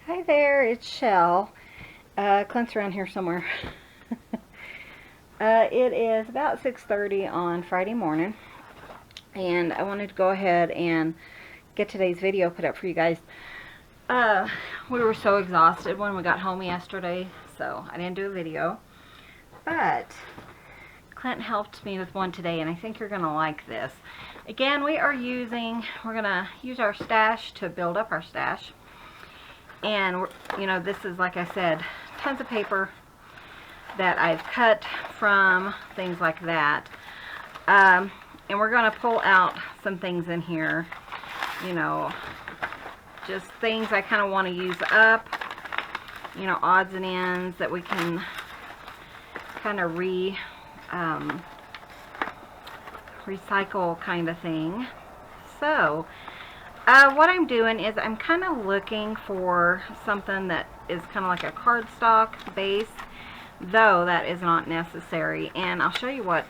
Hi there, it's Shell. Clint's around here somewhere. It is about 6:30 on Friday morning, and I wanted to go ahead and get today's video put up for you guys. We were so exhausted when we got home yesterday, so I didn't do a video. But Clint helped me with one today, and I think you're going to like this. Again, we're going to use our stash to build up our stash. And, you know, this is, like I said, tons of paper that I've cut from things like that. And we're going to pull out some things in here, you know, just things I kind of want to use up, you know, odds and ends that we can kind of recycle kind of thing. So, what I'm doing is I'm kind of looking for something that is kind of like a cardstock base, though that is not necessary. And I'll show you what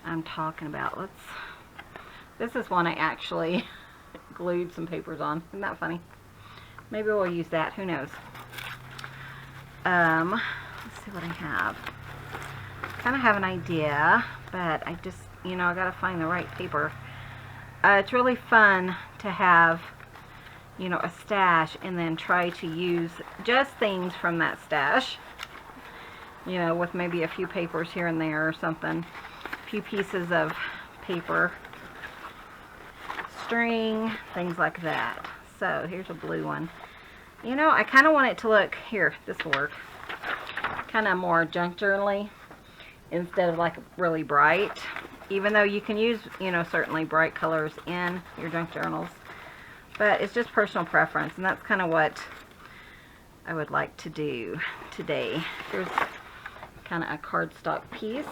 I'm talking about. This is one I actually glued some papers on. Isn't that funny? Maybe we'll use that. Who knows? Let's see what I have. Kind of have an idea, but I just, you know, I gotta find the right paper. It's really fun to have, you know, a stash and then try to use just things from that stash, you know, with maybe a few papers here and there or something, a few pieces of paper, string, things like that. So here's a blue one. You know, I kind of want it to look, here, this will work, kind of more junk journal-y instead of like really bright. Even though you can use, you know, certainly bright colors in your junk journals. But it's just personal preference, and that's kind of what I would like to do today. Here's kind of a cardstock piece.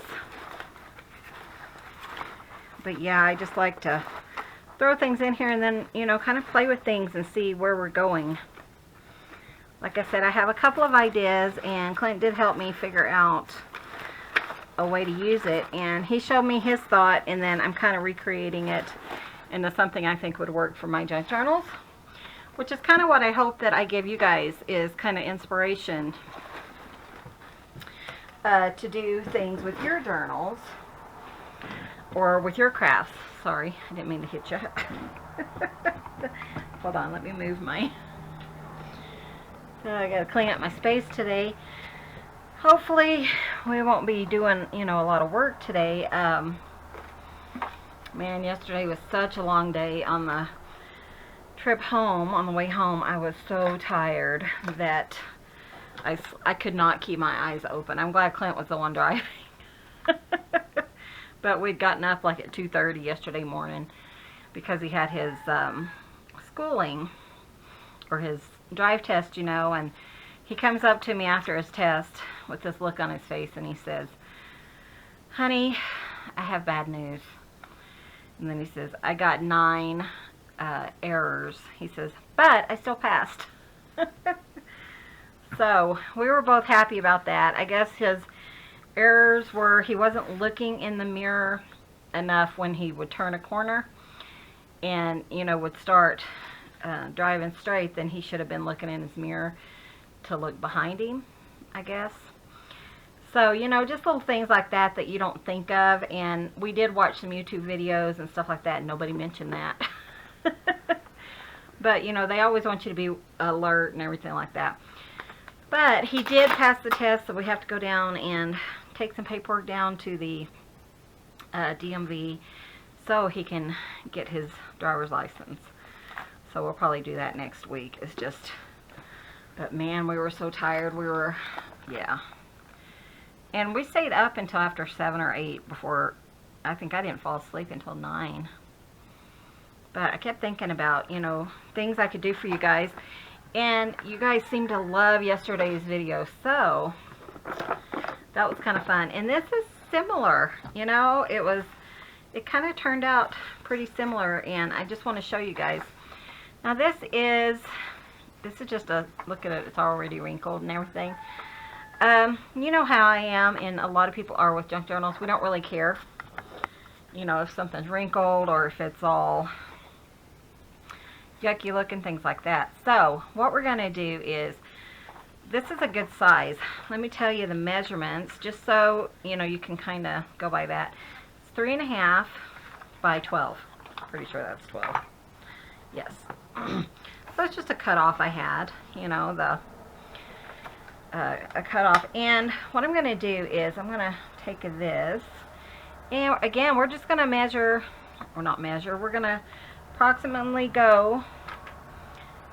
But yeah, I just like to throw things in here and then, you know, kind of play with things and see where we're going. Like I said, I have a couple of ideas, and Clint did help me figure out a way to use it, and he showed me his thought, and then I'm kind of recreating it into something I think would work for my junk journals, which is kind of what I hope that I give you guys, is kind of inspiration to do things with your journals or with your crafts. Sorry, I didn't mean to hit you. Hold on, let me move my I gotta clean up my space today. Hopefully we won't be doing, you know, a lot of work today. Man, yesterday was such a long day. On the trip home, on the way home, I was so tired that I could not keep my eyes open. I'm glad Clint was the one driving. But we'd gotten up like at 2:30 yesterday morning because he had his schooling, or his drive test, you know, and he comes up to me after his test with this look on his face, and he says, "Honey, I have bad news." And then he says, "I got 9 errors." He says, "But I still passed." So we were both happy about that. I guess his errors were he wasn't looking in the mirror enough when he would turn a corner and, you know, would start driving straight. Then he should have been looking in his mirror to look behind him, I guess. So, you know, just little things like that that you don't think of. And we did watch some YouTube videos and stuff like that, and nobody mentioned that. But, you know, they always want you to be alert and everything like that. But he did pass the test, so we have to go down and take some paperwork down to the DMV so he can get his driver's license. So we'll probably do that next week. It's just, but man, we were so tired. We were, yeah. And we stayed up until after 7 or 8 before, I think I didn't fall asleep until 9. But I kept thinking about, you know, things I could do for you guys. And you guys seemed to love yesterday's video, so that was kind of fun. And this is similar, you know, it kind of turned out pretty similar, and I just want to show you guys. Now this is just a, look at it, it's already wrinkled and everything. You know how I am, and a lot of people are with junk journals. We don't really care, you know, if something's wrinkled or if it's all yucky look and things like that. So what we're going to do is, this is a good size. Let me tell you the measurements, just so you know you can kind of go by that. It's 3.5 by 12. Pretty sure that's 12. Yes. So it's just a cutoff I had, you know, a cutoff. And what I'm going to do is I'm going to take this, and again, we're just going to measure, or not measure, we're going to approximately go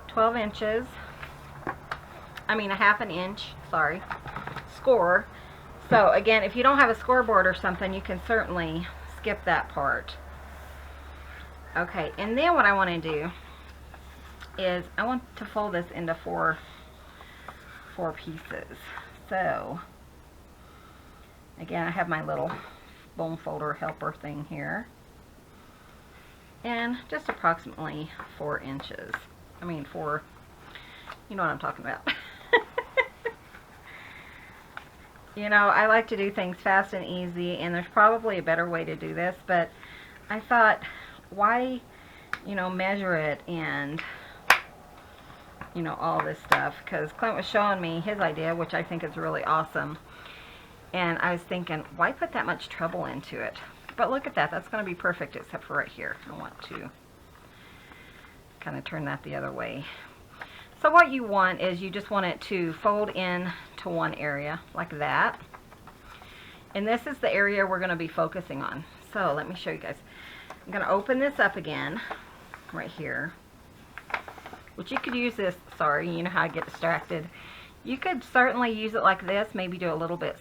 12 inches. I mean, a half an inch, sorry, score. So again, if you don't have a scoreboard or something, you can certainly skip that part. Okay, and then what I want to do is I want to fold this into four pieces. So again, I have my little bone folder helper thing here, and just approximately 4 inches. I mean, you know what I'm talking about. You know, I like to do things fast and easy, and there's probably a better way to do this, but I thought, why, you know, measure it and, you know, all this stuff, because Clint was showing me his idea, which I think is really awesome, and I was thinking, why put that much trouble into it? But look at that, that's going to be perfect, except for right here. I want to kind of turn that the other way. So what you want is, you just want it to fold in to one area like that, and this is the area we're going to be focusing on. So let me show you guys. I'm going to open this up again right here, which you could use this, sorry, you know how I get distracted. You could certainly use it like this, maybe do a little bit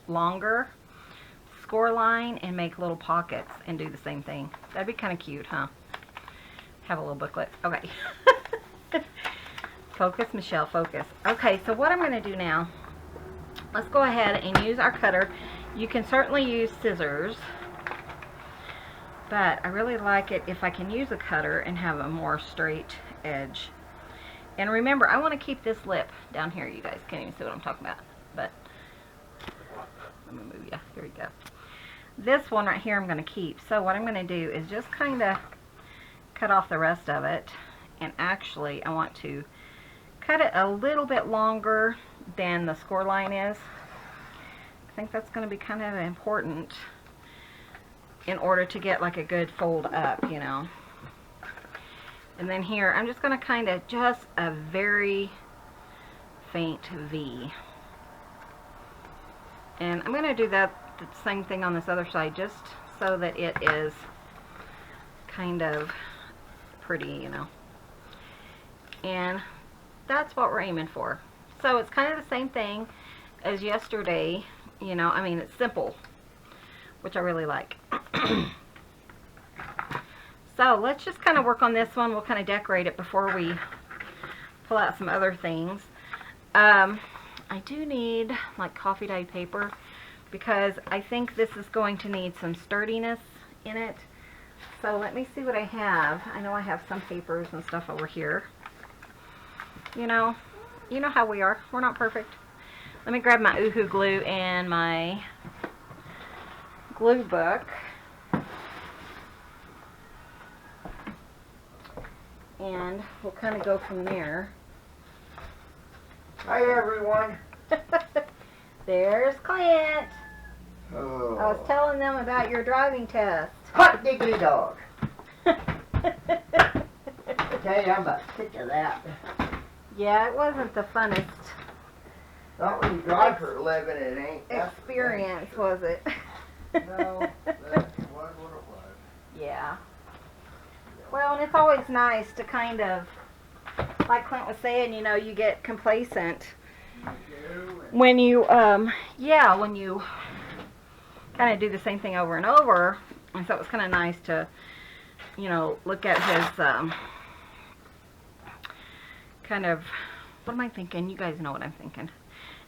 longer score line and make little pockets and do the same thing. That'd be kind of cute, huh? Have a little booklet. Okay. Focus, Michelle, focus. Okay, so what I'm going to do now, let's go ahead and use our cutter. You can certainly use scissors, but I really like it if I can use a cutter and have a more straight edge. And remember, I want to keep this lip down here. You guys can't even see what I'm talking about, but let me move you. Here we go. This one right here I'm going to keep. So what I'm going to do is just kind of cut off the rest of it. And actually, I want to cut it a little bit longer than the score line is. I think that's going to be kind of important in order to get like a good fold up, you know. And then here, I'm just going to kind of just a very faint V. And I'm going to do the same thing on this other side, just so that it is kind of pretty, you know. And that's what we're aiming for. So it's kind of the same thing as yesterday, you know. I mean, it's simple, which I really like. So let's just kind of work on this one. We'll kind of decorate it before we pull out some other things. I do need like coffee dyed paper, because I think this is going to need some sturdiness in it. So let me see what I have. I know I have some papers and stuff over here. You know how we are. We're not perfect. Let me grab my Oohoo glue and my glue book. And we'll kind of go from there. Hi everyone. There's Clint. Oh. I was telling them about your driving test. Hot diggity dog. Okay, I'm about sick of that. Yeah, it wasn't the funnest Not when you drive for a living, it ain't. experience, was it? No, that's what it was. Yeah. Well, and it's always nice to kind of, like Clint was saying, you know, you get complacent when you, yeah, when you kind of do the same thing over and over. And so it was kind of nice to, you know, look at his, kind of, what am I thinking? You guys know what I'm thinking.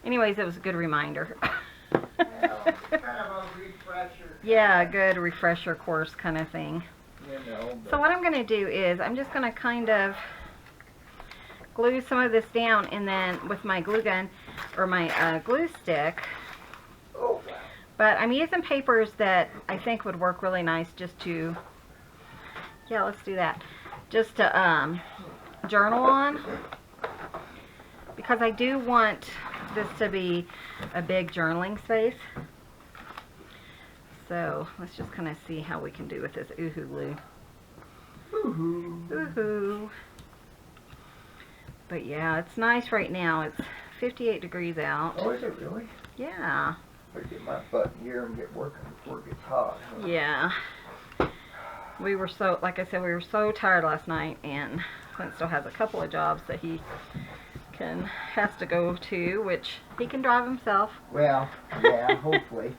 Anyways, it was a good reminder. Well, kind of a refresher. Yeah, a good refresher course kind of thing. You know, So what I'm going to do is I'm just going to kind of glue some of this down, and then with my glue gun or my glue stick. oh, wow. But I'm using papers that I think would work really nice just to, yeah, let's do that. just to journal on, because I do want this to be a big journaling space. So let's just kind of see how we can do with this oohoo-loo. Oohoo. But yeah, it's nice right now. It's 58 degrees out. Oh, is it really? Yeah. I get my butt in gear and get working before it gets hot. Huh? Yeah. We were so, like I said, we were so tired last night, and Clint still has a couple of jobs that he has to go to, which he can drive himself. Well, yeah, hopefully.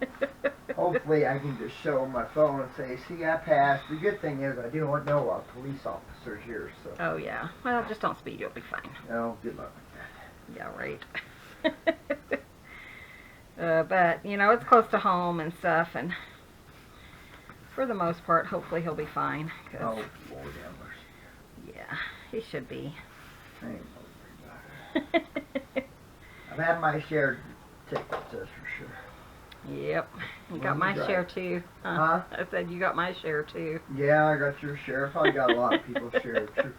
Hopefully I can just show my phone and say, see, I passed. The good thing is I do not know a police officer here, so. Oh, yeah. Well, just don't speed. You'll be fine. No, good luck with that. Yeah, right. But, you know, it's close to home and stuff, and for the most part, hopefully he'll be fine. Oh, Lord have mercy. Yeah, he should be. I ain't worried about it. I've had my share of tickets, that's for sure. Yep. You got my share, too. Huh? I said you got my share, too. Yeah, I got your share. Probably got a lot of people's share, too.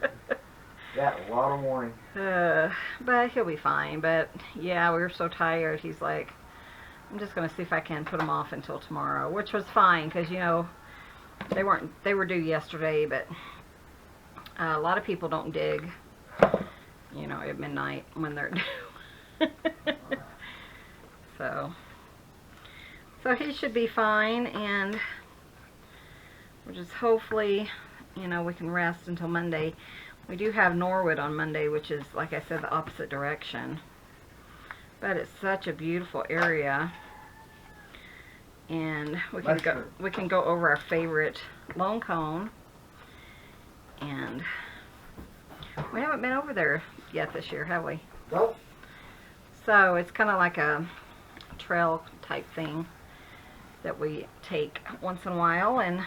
Got a lot of warning. But he'll be fine. But, yeah, we were so tired. He's like, I'm just going to see if I can put him off until tomorrow, which was fine because, you know, they were due yesterday, but a lot of people don't dig, you know, at midnight when they're due. So he should be fine, and we're just hopefully, you know, we can rest until Monday. We do have Norwood on Monday, which is, like I said, the opposite direction. But it's such a beautiful area, and we can go over our favorite lone cone, and we haven't been over there yet this year, have we? Nope. So it's kind of like a trail type thing that we take once in a while, and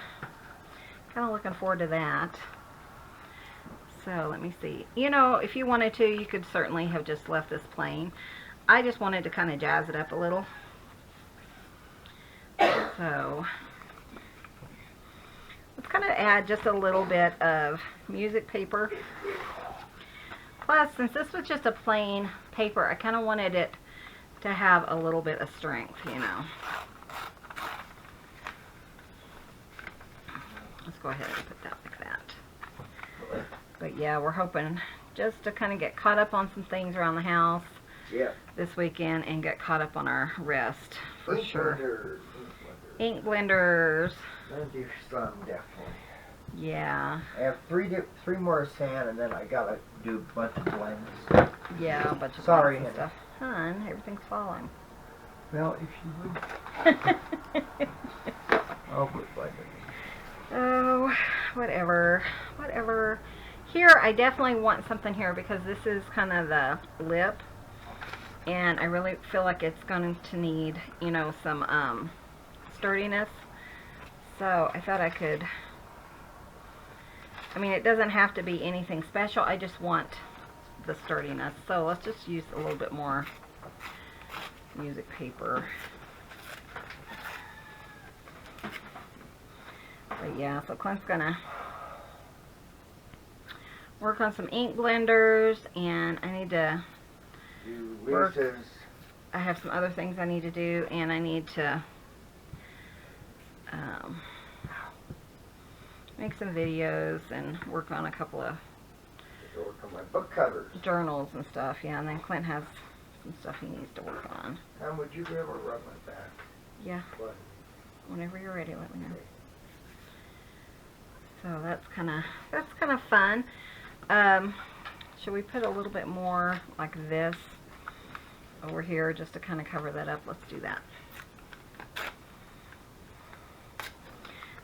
kind of looking forward to that. So let me see. You know, if you wanted to, you could certainly have just left this plain. I just wanted to kind of jazz it up a little. So let's kind of add just a little bit of music paper. Plus, since this was just a plain paper, I kind of wanted it to have a little bit of strength, you know. Let's go ahead and put that like that. But yeah, we're hoping just to kind of get caught up on some things around the house. Yeah. This weekend and get caught up on our rest for sure. Blenders. Ink blenders. Gonna do some, definitely. Yeah. I have three more sand, and then I gotta do a bunch of blends. Yeah, a bunch of Sorry, blends and stuff. Hun, everything's falling. Well, if you would. I'll quit blending. Oh, whatever. Whatever. Here, I definitely want something here because this is kind of the lip. And I really feel like it's going to need, you know, some sturdiness. So I thought I could, I mean, it doesn't have to be anything special. I just want the sturdiness. So let's just use a little bit more music paper. But yeah, so Clint's going to work on some ink blenders, and I need to work. I have some other things I need to do, and I need to make some videos and work on a couple of Work on my book covers. journals and stuff. Yeah, and then Clint has some stuff he needs to work on. Would you be able to rub my back? Yeah. What? Whenever you're ready, let me know. So that's kind of fun. Should we put a little bit more like this over here just to kind of cover that up? Let's do that.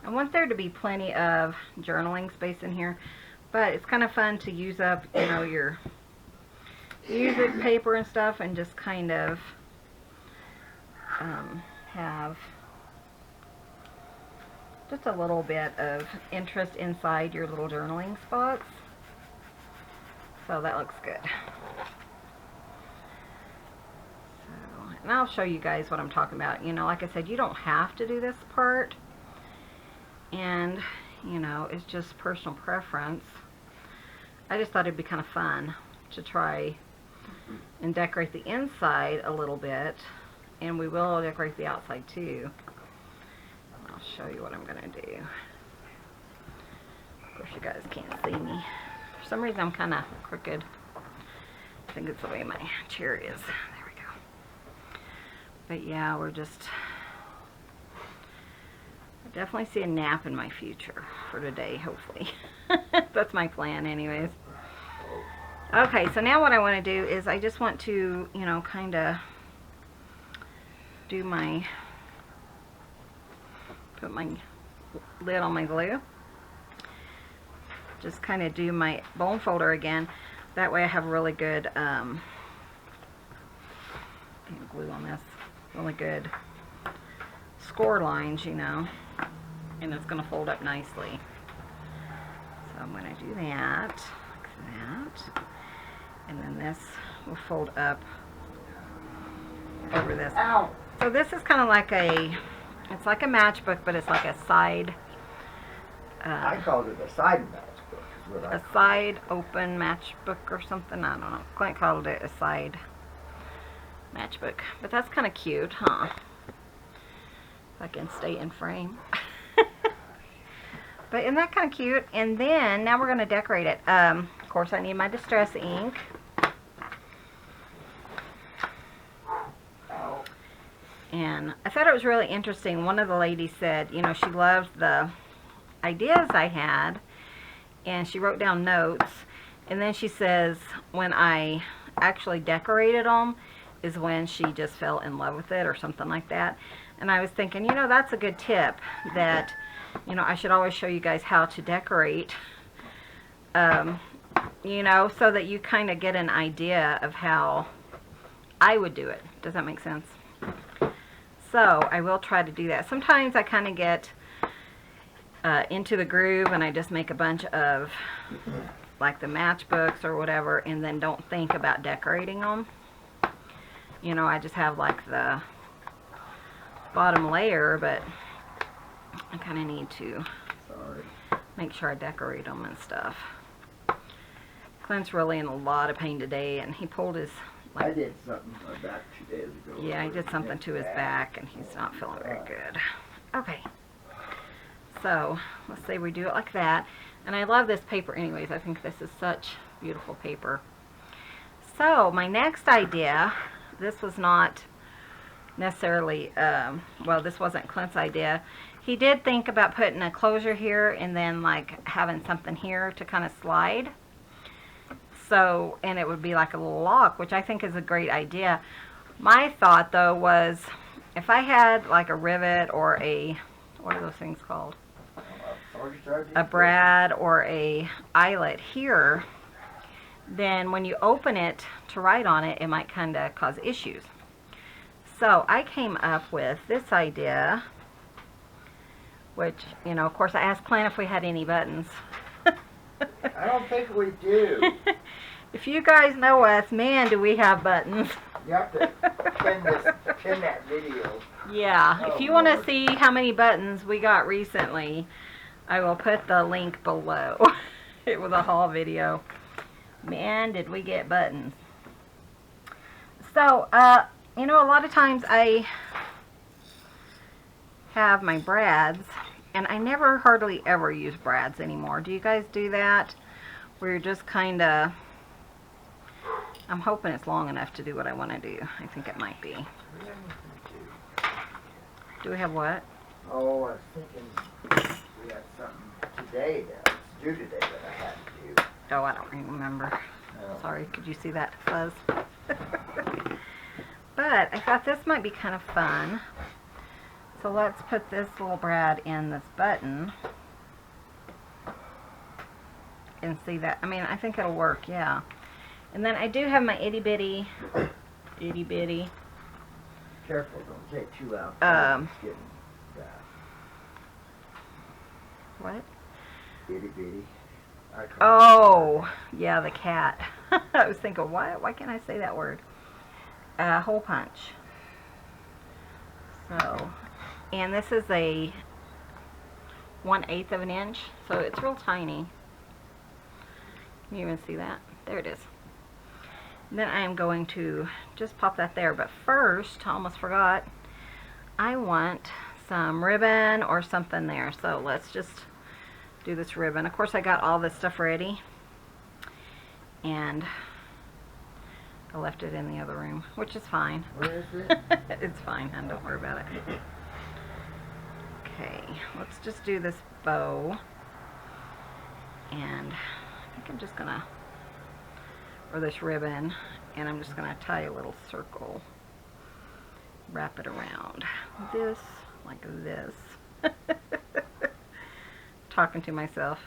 I want there to be plenty of journaling space in here, but it's kind of fun to use up, you know, your music paper and stuff, and just kind of have just a little bit of interest inside your little journaling spots. So that looks good. So, and I'll show you guys what I'm talking about. You know, like I said, you don't have to do this part. And, you know, it's just personal preference. I just thought it'd be kind of fun to try and decorate the inside a little bit, and we will decorate the outside too. I'll show you what I'm gonna do. Of course you guys can't see me. For some reason I'm kind of crooked. I think it's the way my chair is. There we go. But yeah, we're just, I definitely see a nap in my future for today, hopefully. That's my plan anyways. Okay, so now what I want to do is I just want to, you know, kind of do my, put my lid on my glue. Just kind of do my bone folder again. That way I have really good glue on this. Really good score lines, you know. And it's going to fold up nicely. So I'm going to do that, like that. And then this will fold up over this. Ow. So this is kind of like a, it's like a matchbook, but it's like a side. I called it a side matchbook. Is what A side open matchbook or something. I don't know. Clint called it a side matchbook. But that's kind of cute, huh? If I can stay in frame. But isn't that kind of cute? And then now we're going to decorate it. Of course, I need my distress ink. And I thought it was really interesting. One of the ladies said, you know, she loved the ideas I had, and she wrote down notes. And then she says, when I actually decorated them is when she just fell in love with it or something like that. And I was thinking, you know, that's a good tip, that, you know, I should always show you guys how to decorate, you know, so that you kind of get an idea of how I would do it. Does that make sense? So I will try to do that. Sometimes I kind of get into the groove and I just make a bunch of like the matchbooks or whatever, and then don't think about decorating them. You know, I just have like the bottom layer, but I kind of need to make sure I decorate them and stuff. Clint's really in a lot of pain today, and he pulled his, like, I did something to my back 2 days ago. yeah, he did something to his back, and he's not feeling very good. Okay, so let's say we do it like that. And I love this paper anyways. I think this is such beautiful paper. So my next idea, this was not necessarily, well, this wasn't Clint's idea. He did think about putting a closure here and then like having something here to kind of slide. So, and it would be like a little lock, which I think is a great idea. My thought though was, if I had like a rivet or a, what are those things called? A brad or a eyelet here, then when you open it to write on it, it might kind of cause issues. So I came up with this idea, which, you know, of course I asked Clint if we had any buttons. I don't think we do. If you guys know us, man, do we have buttons. You have to pin that video. Yeah, Oh, if you want to Lord. see how many buttons we got recently, I will put the link below. It was a haul video. Man, did we get buttons. So, you know, a lot of times I have my brads, and I never hardly ever use brads anymore. Do you guys do that? Where you're just kind of, I'm hoping it's long enough to do what I want to do. I think it might be. Do we have what? Oh, I was thinking we had something today that was due today that I had to do. Oh, I don't remember. Oh. Sorry, could you see that fuzz? But I thought this might be kind of fun. So let's put this little brad in this button. And see that, I mean, I think it'll work, yeah. And then I do have my itty bitty. Careful, don't take too out. Um, It's getting bad. What? Itty bitty. I call it Oh, yeah, the cat. I was thinking, why can't I say that word? Hole punch. So, and this is a 1/8 of an inch, so it's real tiny. Can you even see that? There it is. Then I am going to just pop that there. But first, I almost forgot, I want some ribbon or something there. So let's just do this ribbon. Of course, I got all this stuff ready. And I left it in the other room, which is fine. Where is it? It's fine, hon. Don't worry about it. Okay, let's just do this bow. And I think I'm just gonna, or this ribbon, and I'm just gonna tie a little circle. Wrap it around this, like this. Talking to myself.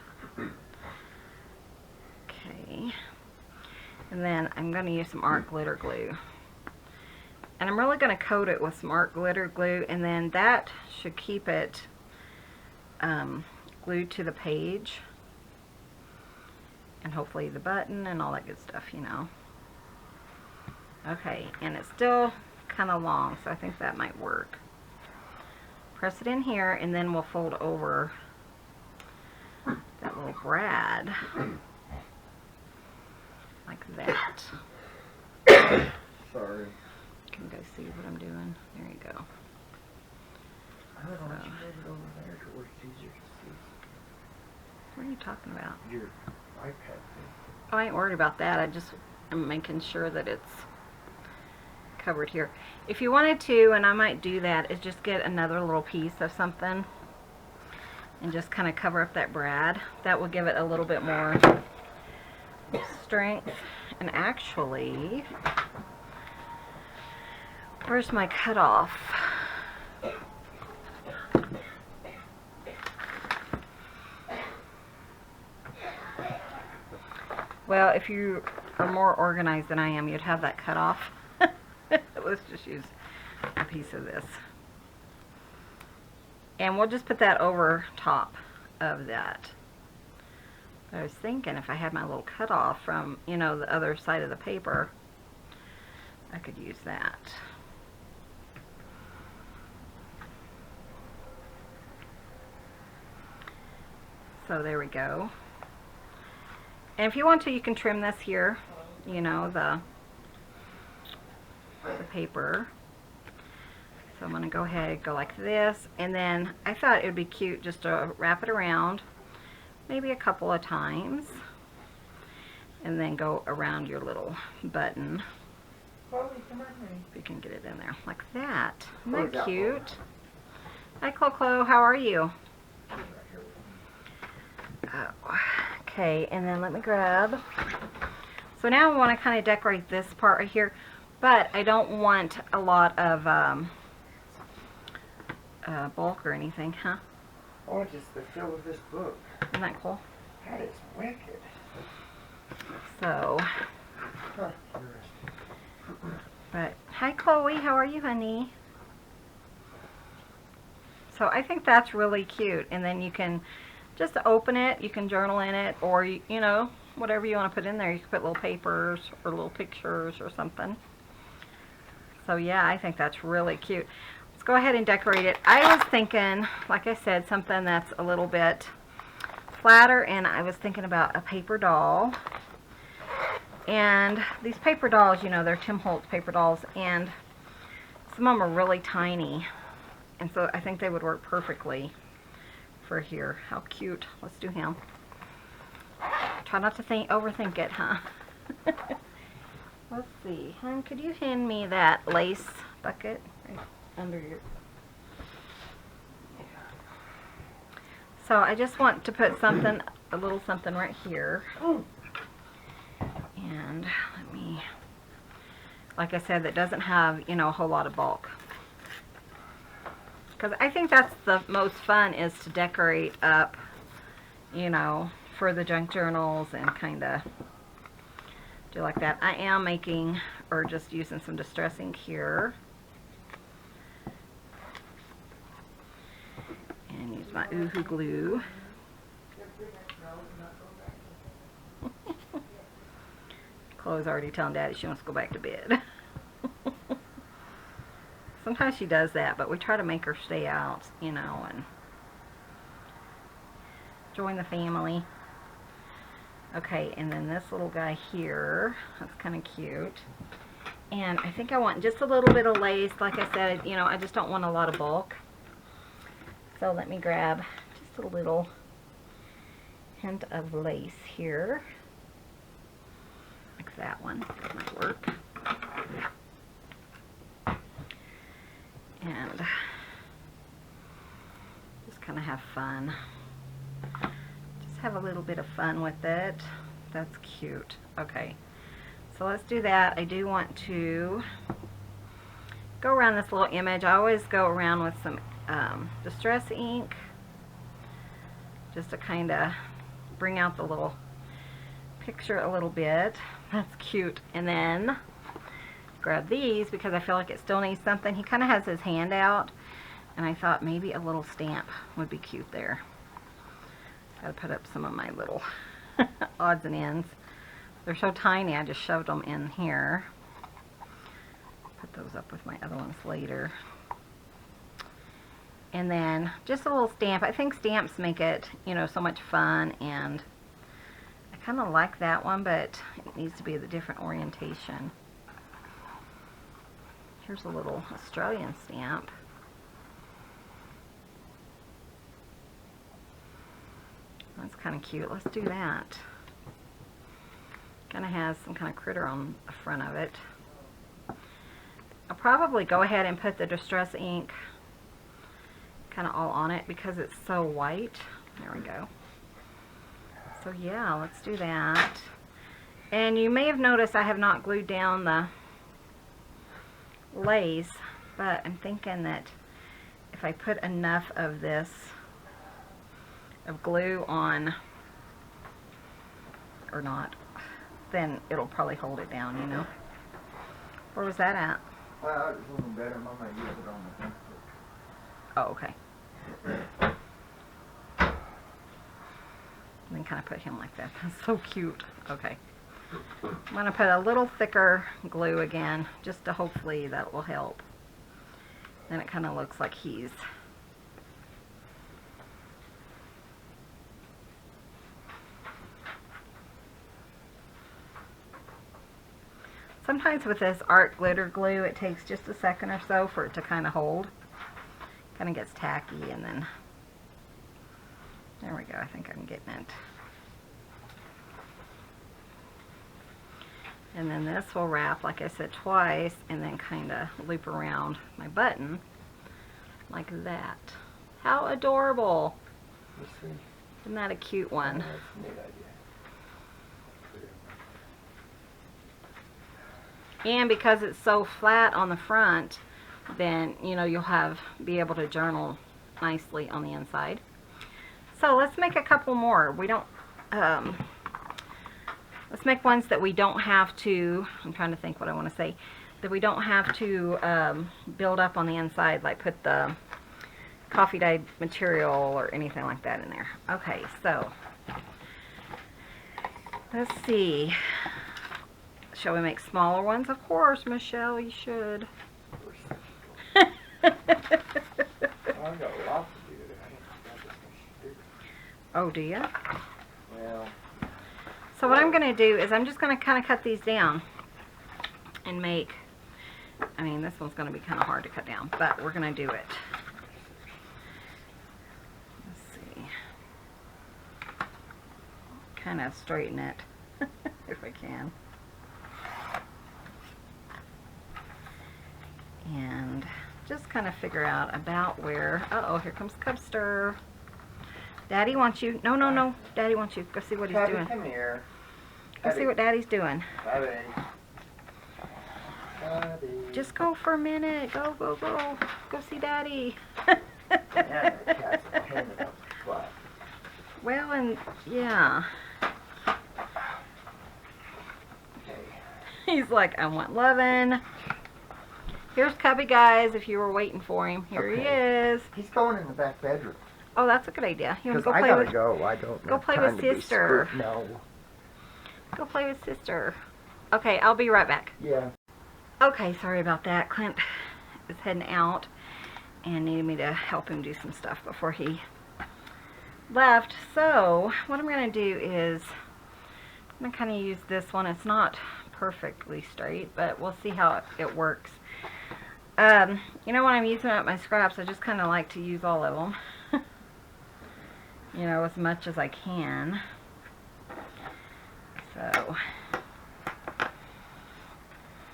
Okay. And then I'm going to use some art glitter glue. And I'm really going to coat it with some art glitter glue, and then that should keep it glued to the page. And hopefully the button and all that good stuff, you know. Okay, and it's still kind of long, so I think that might work. Press it in here, and then we'll fold over that little brad. Like that. Sorry. You can go see what I'm doing. There you go. I don't know, you move it over there to where it's easier to see. What are you talking about? Your iPad thing. Oh, I ain't worried about that. I just am making sure that it's covered here. If you wanted to, and I might do that, is just get another little piece of something and just kind of cover up that brad. That will give it a little bit more strength. And actually, where's my cutoff? Well, if you are more organized than I am, you'd have that cut off. Let's just use a piece of this. And we'll just put that over top of that. I was thinking if I had my little cutoff from, you know, the other side of the paper, I could use that. So there we go. And if you want to, you can trim this here, you know, the paper. So I'm going to go ahead and go like this, and then I thought it would be cute just to wrap it around maybe a couple of times, and then go around your little button. Chloe, come on, honey. If you can get it in there like that. Isn't that cute? Hi, Clo, how are you? Oh, okay, and then let me grab. So now I want to kind of decorate this part right here, but I don't want a lot of bulk or anything, huh? Oh, just the fill of this book. Isn't that cool? That is wicked. So, Huh. but hi, Chloe, how are you, honey? So I think that's really cute, and then you can just open it, you can journal in it, or you know, whatever you want to put in there. You can put little papers or little pictures or something. So yeah, I think that's really cute. Let's go ahead and decorate it. I was thinking, like I said, something that's a little bit flatter, and I was thinking about a paper doll. And these paper dolls, you know, they're Tim Holtz paper dolls, and some of them are really tiny, and so I think they would work perfectly for here. How cute. Let's do him. Try not to overthink it, huh? Let's see. Hon, could you hand me that lace bucket right under your... So I just want to put something, a little something right here. And let me, like I said, that doesn't have, you know, a whole lot of bulk. Because I think that's the most fun, is to decorate up, you know, for the junk journals and kind of do like that. I am making, or just using some distress ink here. And use my Oohoo glue. Chloe's already telling Daddy she wants to go back to bed. Sometimes she does that, but we try to make her stay out, you know, and join the family. Okay, and then this little guy here, that's kind of cute. And I think I want just a little bit of lace. Like I said, you know, I just don't want a lot of bulk. So let me grab just a little hint of lace here. Like that one. That might work. And just kind of have fun. Just have a little bit of fun with it. That's cute. Okay. So let's do that. I do want to go around this little image. I always go around with some distress ink just to kind of bring out the little picture a little bit. That's cute. And then grab these because I feel like it still needs something. He kind of has his hand out, and I thought maybe a little stamp would be cute there. Gotta put up some of my little odds and ends. They're so tiny, I just shoved them in here. Put those up with my other ones later. And then just a little stamp. I think stamps make it, you know, so much fun, and I kind of like that one, but it needs to be the different orientation. Here's a little Australian stamp. That's kind of cute. Let's do that. Kind of has some kind of critter on the front of it. I'll probably go ahead and put the distress ink kind of all on it because it's so white. There we go. So yeah, let's do that. And you may have noticed I have not glued down the lace, but I'm thinking that if I put enough of this of glue on, or not, then it'll probably hold it down, you know. Where was that at? Well, it's a little better. I'm going to use it on the MatchBook. Oh, okay. And then kind of put him like that. That's so cute. Okay. I'm going to put a little thicker glue again, just to hopefully that will help. Then it kind of looks like he's sometimes with this art glitter glue, it takes just a second or so for it to kind of hold. Kind of gets tacky, and then there we go. I think I'm getting it. And then this will wrap, like I said, twice, and then kind of loop around my button like that. How adorable! Let's see. Isn't that a cute one? That's a neat idea. And because it's so flat on the front, then, you know, you'll be able to journal nicely on the inside. So let's make a couple more. We don't, let's make ones that we don't have to, I'm trying to think what I want to say, that we don't have to build up on the inside, like put the coffee dyed material or anything like that in there. Okay, so let's see. Shall we make smaller ones? Of course, Michelle, you should. Well, I've got lots to do today. Oh, do you? Well, So what I'm going to do is I'm just going to kind of cut these down and make, I mean, this one's going to be kind of hard to cut down, but we're going to do it. Let's see. Kind of straighten it if I can. And just kind of figure out about where, uh-oh, here comes Cubster. Daddy wants you. No, no, no. Daddy wants you. Go see what he's Daddy, doing. come here. Go see what Daddy's doing. Daddy. Daddy. Just go for a minute. Go, go, go. Go see Daddy. Yeah, the cat's a pain in the butt. Well, and yeah. Okay. He's like, I want lovin'. Here's Cubby, guys, if you were waiting for him. Here he is. He's going in the back bedroom. Oh, that's a good idea. You want Because to go I play gotta with go. I don't go have play time with to be sister. No. Go play with sister. Okay, I'll be right back. Yeah. Okay, sorry about that. Clint is heading out and needed me to help him do some stuff before he left. So, what I'm going to do is I'm gonna kind of use this one. It's not perfectly straight, but we'll see how it works. You know, when I'm using up my scraps, I just kind of like to use all of them. You know, as much as I can. So,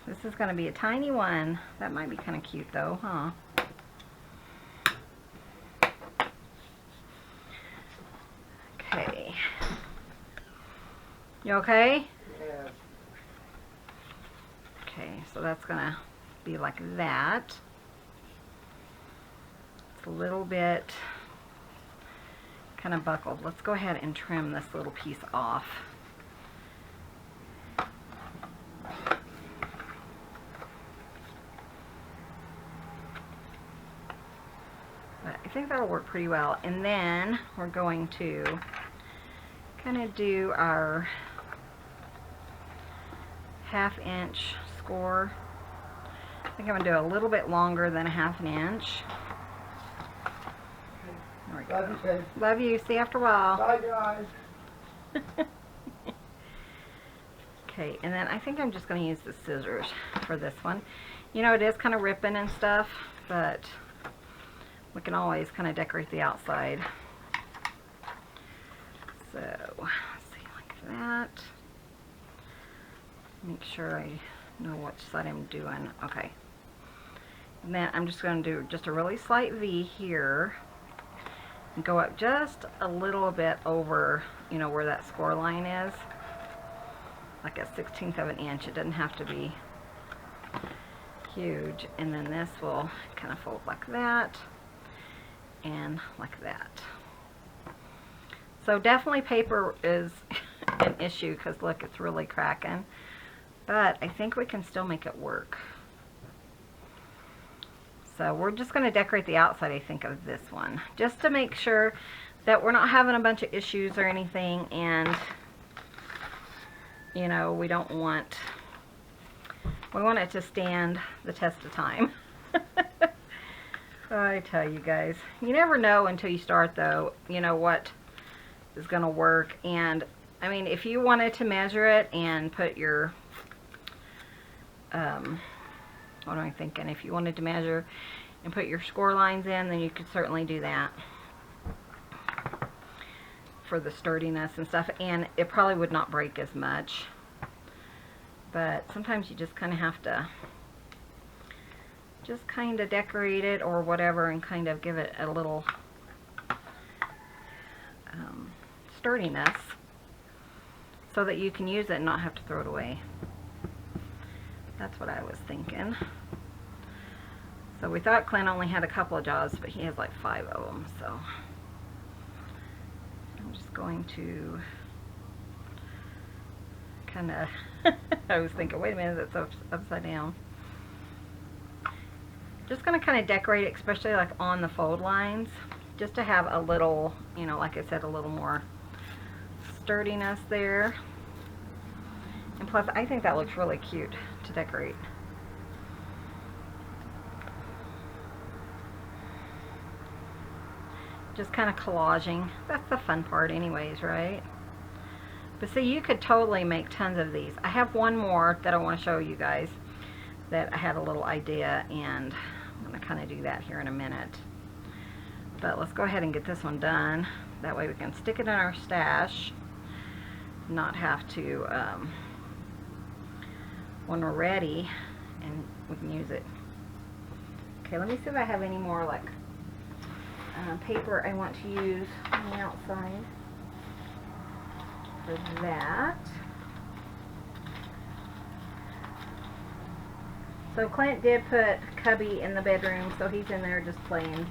this is going to be a tiny one. That might be kind of cute though, huh? Okay. You okay? Yeah. Okay, so that's going to be like that. It's a little bit kind of buckled. Let's go ahead and trim this little piece off. But I think that'll work pretty well. And then we're going to kind of do our 1/2 inch score. I think I'm going to do a little bit longer than a 1/2 inch. There we go. Love you, Kate. Love you. See you after a while. Bye, guys. Okay, and then I think I'm just going to use the scissors for this one. You know, it is kind of ripping and stuff, but we can always kind of decorate the outside. So, let's see, like that. Make sure I know which side I'm doing. Okay. And then I'm just going to do just a really slight V here. And go up just a little bit over, you know, where that score line is. Like a 1/16 of an inch. It doesn't have to be huge. And then this will kind of fold like that. And like that. So definitely paper is an issue because look, it's really cracking. But I think we can still make it work. So we're just going to decorate the outside, I think, of this one. Just to make sure that we're not having a bunch of issues or anything. And, you know, we want it to stand the test of time. I tell you guys, you never know until you start though, you know, what is going to work. And, I mean, if you wanted to measure it and put your, what am I thinking? If you wanted to measure and put your score lines in, then you could certainly do that for the sturdiness and stuff, and it probably would not break as much. But sometimes you just kind of have to just kind of decorate it or whatever and kind of give it a little sturdiness so that you can use it and not have to throw it away. That's what I was thinking. So we thought Clint only had a couple of jaws, but he has like 5 of them. So I'm just going to kind of, I was thinking, wait a minute, that's upside down. Just going to kind of decorate it, especially like on the fold lines, just to have a little, you know, like I said, a little more sturdiness there. And plus, I think that looks really cute to decorate. Just kind of collaging. That's the fun part anyways, right? But see, you could totally make tons of these. I have one more that I want to show you guys that I had a little idea, and I'm going to kind of do that here in a minute. But let's go ahead and get this one done. That way we can stick it in our stash, not have to, when we're ready, and we can use it. Okay, let me see if I have any more like paper I want to use on the outside for that. So Clint did put Cubby in the bedroom, so he's in there just playing.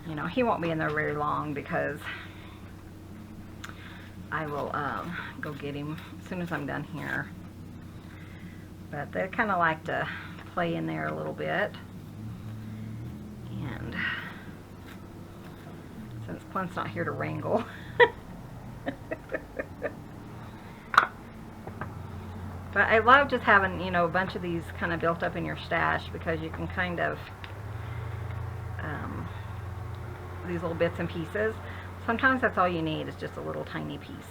You know, he won't be in there very long because I will go get him as soon as I'm done here. But they kind of like to play in there a little bit. And since Clint's not here to wrangle. But I love just having, you know, a bunch of these kind of built up in your stash because you can kind of, these little bits and pieces. Sometimes that's all you need is just a little tiny piece.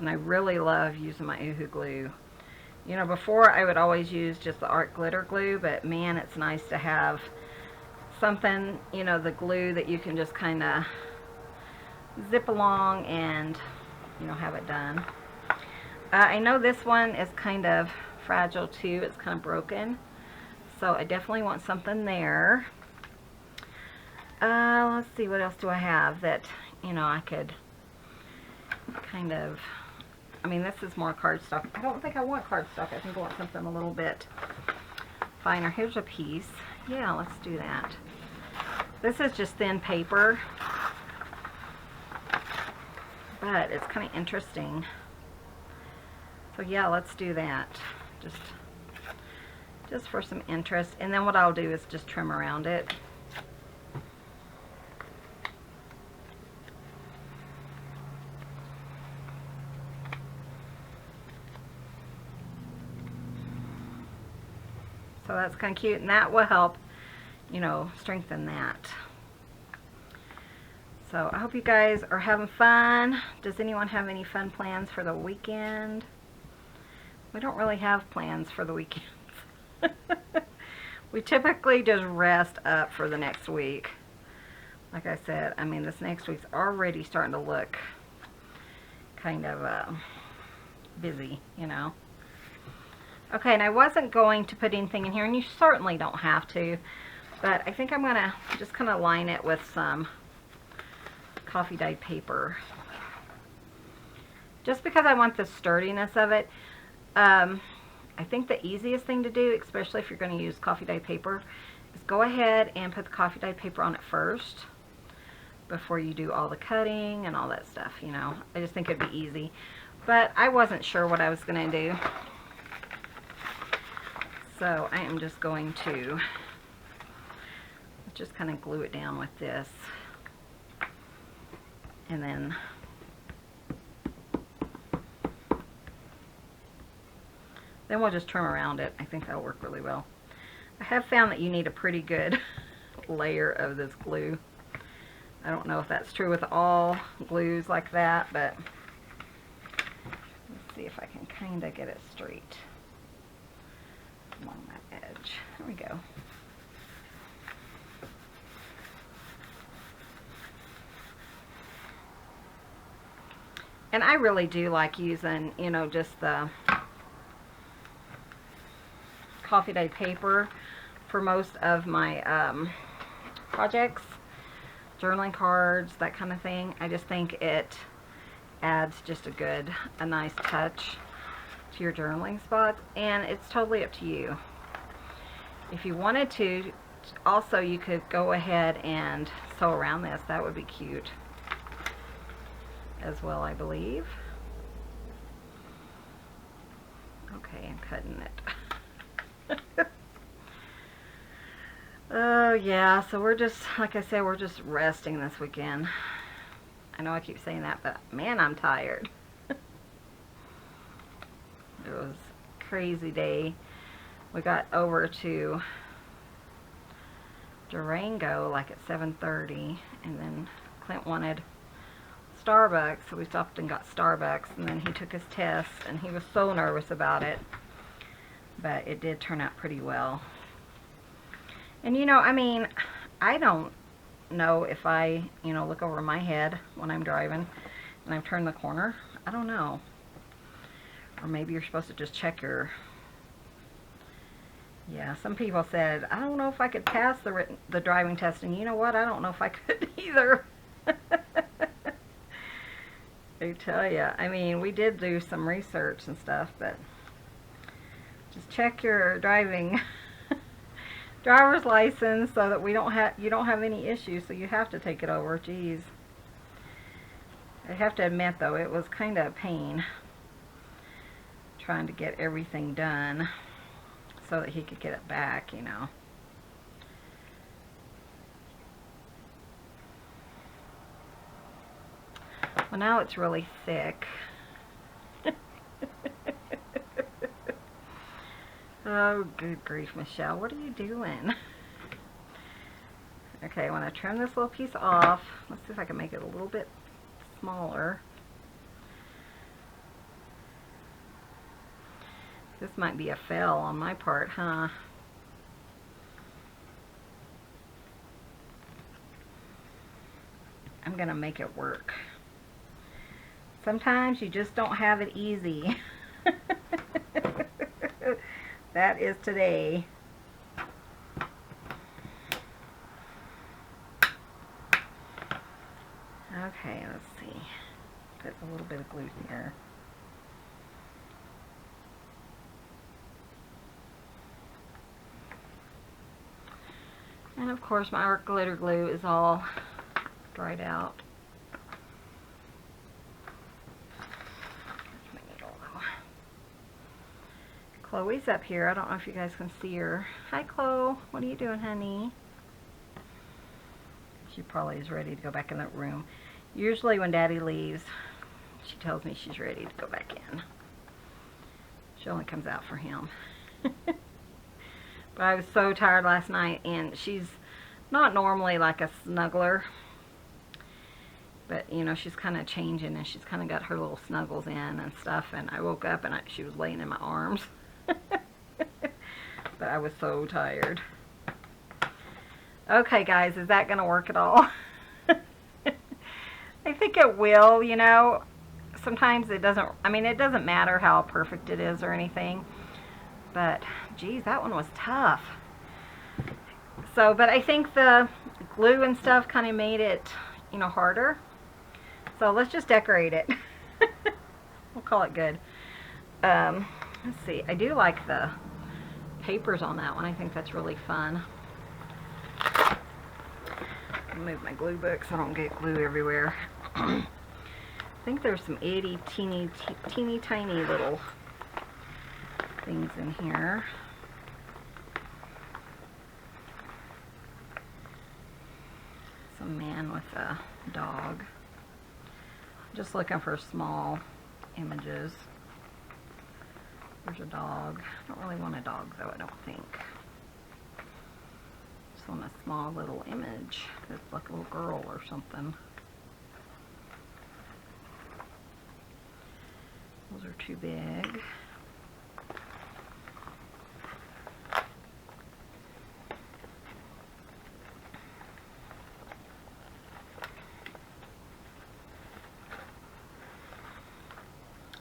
And I really love using my Oohoo glue. You know, before I would always use just the art glitter glue, but man, it's nice to have something, you know, the glue that you can just kind of zip along and, you know, have it done. I know this one is kind of fragile too. It's kind of broken. So I definitely want something there. Let's see, what else do I have that, you know, I could kind of, I mean, this is more cardstock. I don't think I want cardstock. I think I want something a little bit finer. Here's a piece. Yeah, let's do that. This is just thin paper, but it's kind of interesting. So yeah, let's do that. Just for some interest. And then what I'll do is just trim around it. So that's kind of cute, and that will help, you know, strengthen that. So I hope you guys are having fun. Does anyone have any fun plans for the weekend? We don't really have plans for the weekends. We typically just rest up for the next week. Like I said, I mean, this next week's already starting to look kind of busy, you know. Okay, and I wasn't going to put anything in here, and you certainly don't have to, but I think I'm going to just kind of line it with some coffee dyed paper. Just because I want the sturdiness of it. I think the easiest thing to do, especially if you're going to use coffee dyed paper, is go ahead and put the coffee dyed paper on it first before you do all the cutting and all that stuff, you know. I just think it'd be easy. But I wasn't sure what I was going to do. So I am just going to just kind of glue it down with this. And then we'll just trim around it. I think that'll work really well. I have found that you need a pretty good layer of this glue. I don't know if that's true with all glues like that, but let's see if I can kind of get it straight along that edge. There we go. And I really do like using, you know, just the coffee dyed paper for most of my projects, journaling cards, that kind of thing. I just think it adds just a nice touch to your journaling spots, and it's totally up to you. If you wanted to, also you could go ahead and sew around this. That would be cute as well, I believe. Okay, I'm cutting it. Oh yeah, so we're just, like I said, we're just resting this weekend. I know I keep saying that, but man, I'm tired. It was a crazy day. We got over to Durango like at 7:30, and then Clint wanted Starbucks, so we stopped and got Starbucks, and then he took his test, and he was so nervous about it, but it did turn out pretty well. And you know, I mean, I don't know if I, you know, look over my head when I'm driving and I've turned the corner. I don't know. Or maybe you're supposed to just check your, yeah, some people said, I don't know if I could pass the driving test, and you know what, I don't know if I could either. I tell you, I mean, we did do some research and stuff, but just check your driver's license so that you don't have any issues, so you have to take it over. Geez. I have to admit though, it was kind of a pain trying to get everything done so that he could get it back, you know. Well, now it's really thick. Oh, good grief, Michelle. What are you doing? Okay, I want to trim this little piece off. Let's see if I can make it a little bit smaller. This might be a fail on my part, huh? I'm gonna make it work. Sometimes you just don't have it easy. That is today. Okay, let's see. Put a little bit of glue here. And of course my art glitter glue is all dried out. Chloe's up here. I don't know if you guys can see her. Hi, Chloe. What are you doing, honey? She probably is ready to go back in that room. Usually when Daddy leaves, she tells me she's ready to go back in. She only comes out for him. But I was so tired last night, and she's not normally like a snuggler. But, you know, she's kind of changing, and she's kind of got her little snuggles in and stuff. And I woke up, and she was laying in my arms. But I was so tired. Okay, guys, is that going to work at all? I think it will, you know. Sometimes it doesn't, I mean, it doesn't matter how perfect it is or anything. But, geez, that one was tough. So, but I think the glue and stuff kind of made it, you know, harder. So let's just decorate it. We'll call it good. Let's see. I do like the papers on that one. I think that's really fun. I'll move my glue book so I don't get glue everywhere. I think there's some itty teeny tiny little things in here. Some man with a dog. Just looking for small images. There's a dog. I don't really want a dog though, I don't think. Just want a small little image that's like a little girl or something. Those are too big.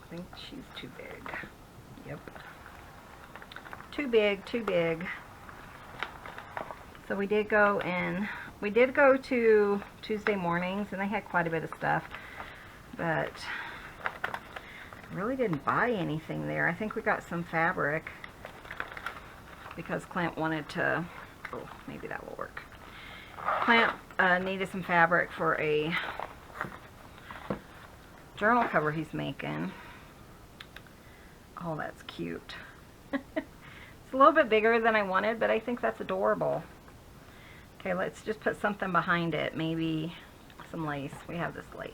I think she's too big. Yep. Too big, too big. So we did go to Tuesday mornings, and they had quite a bit of stuff, but I really didn't buy anything there. I think we got some fabric because Clint wanted to, oh, maybe that will work. Clint needed some fabric for a journal cover he's making. Oh, that's cute. It's a little bit bigger than I wanted, but I think that's adorable. Okay, let's just put something behind it. Maybe some lace. We have this lace.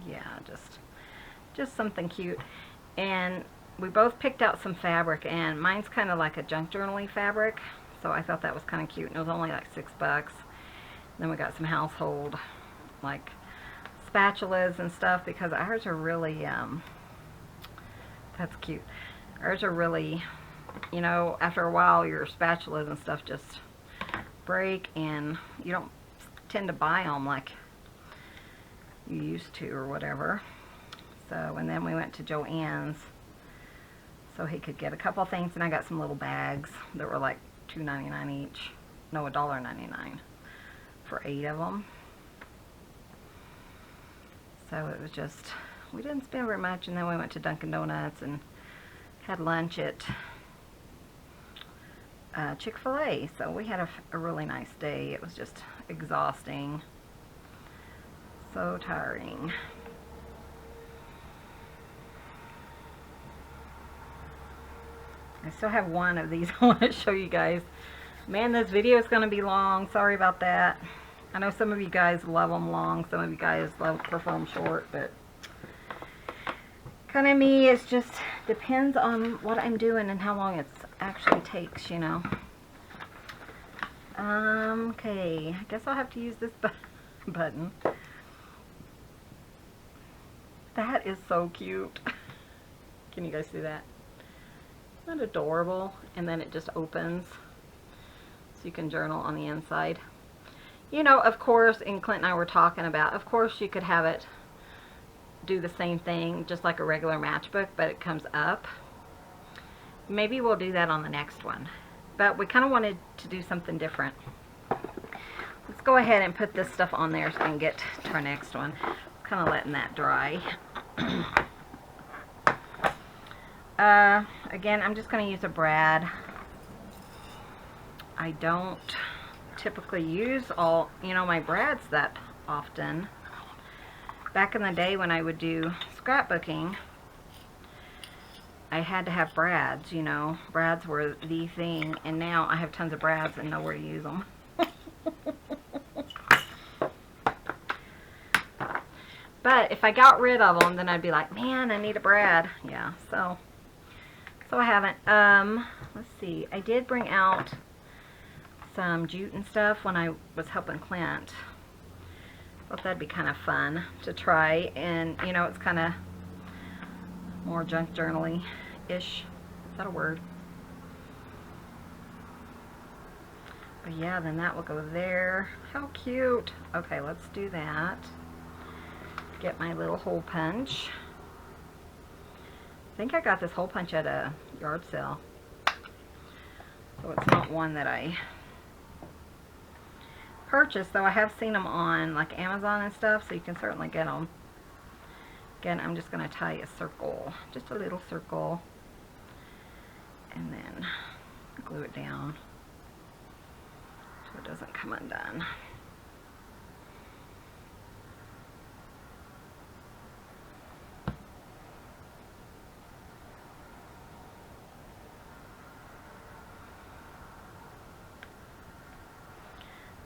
Yeah, just something cute. And we both picked out some fabric, and mine's kind of like a junk journaling fabric, so I thought that was kind of cute, and it was only like $6. Then we got some household, like spatulas and stuff, because ours are really, that's cute. Ours are really, you know, after a while your spatulas and stuff just break, and you don't tend to buy them like you used to or whatever. So, and then we went to Joann's so he could get a couple things, and I got some little bags that were like $2.99 each. No, $1.99 for 8 of them. So it was just, we didn't spend very much, and then we went to Dunkin' Donuts and had lunch at Chick-fil-A. So we had a really nice day. It was just exhausting. So tiring. I still have one of these I want to show you guys. Man, this video is going to be long. Sorry about that. I know some of you guys love them long. Some of you guys prefer them short, but kind of me, it just depends on what I'm doing and how long it actually takes, you know. Okay, I guess I'll have to use this button. That is so cute. Can you guys see that? Isn't that adorable? And then it just opens so you can journal on the inside. You know, of course, and Clint and I were talking about, of course you could have it do the same thing just like a regular matchbook, but it comes up. Maybe we'll do that on the next one. But we kind of wanted to do something different. Let's go ahead and put this stuff on there so we can get to our next one. Kind of letting that dry. Again, I'm just going to use a brad. I don't typically use all, you know, my brads that often. Back in the day when I would do scrapbooking, I had to have brads, you know. Brads were the thing, and now I have tons of brads and nowhere to use them. But if I got rid of them, then I'd be like, man, I need a brad. Yeah, so I haven't. Let's see. I did bring out some jute and stuff when I was helping Clint. Thought that'd be kind of fun to try, and you know, it's kind of more junk journaling-ish. Is that a word? But yeah, then that will go there. How cute. Okay, let's do that. Get my little hole punch. I think I got this hole punch at a yard sale. So it's not one that I purchased, though I have seen them on like Amazon and stuff, so you can certainly get them. Again, I'm just going to tie a circle, just a little circle, and then glue it down so it doesn't come undone.